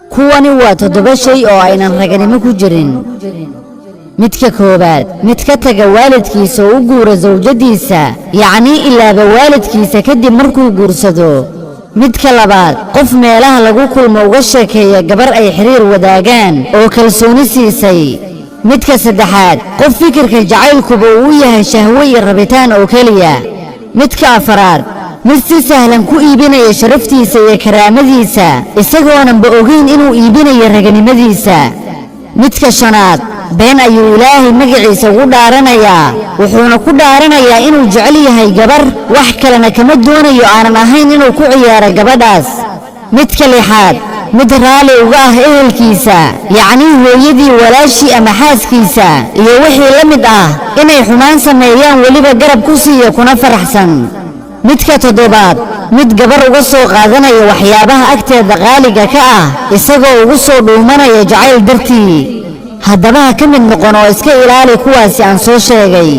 kuwani waa 7 shay oo aynan raganimo ku jirin midka koobaad mid ka taga waalidkiisa oo u guura zawjadiisa yacni ilaaba waalidkiisa kadib markuu guursado midka labaad qof meelaha lagu kulmo uga sheekeeya gabar ay xiriir wadaagaan oo kalsooni siisay midka saddexaad qof fikirka jacaylkuba uu yahay shahwo iyo rabitaan oo kaliya midka afaraad mid si sahlan ku iibinaya sharaftiisa iyo karaamadiisa isagoonan ba ogeyn inuu iibinayo raganimadiisa midka shanaad been ayuu ilaahay magaciisa ugu dhaaranayaa wuxuuna ku dhaaranayaa inuu jecel yahay gabar wax kalena kama doonayo aanan ahayn inuu ku ciyaaro gabadhaas midka lixaad mid raali uga ah ehelkiisa yacni hooyadii walaashii ama xaaskiisa iyo wixii la mid ah inay xumaan sameeyaan weliba garab ku siiyo kuna faraxsan midka toddobaad mid gabar uga soo qaadanaya waxyaabaha agteeda qaaliga ka ah isagoo ugu soo dhuumanaya jacayl dartii haddaba ka mid noqon oo iska ilaali kuwaasi aan soo sheegay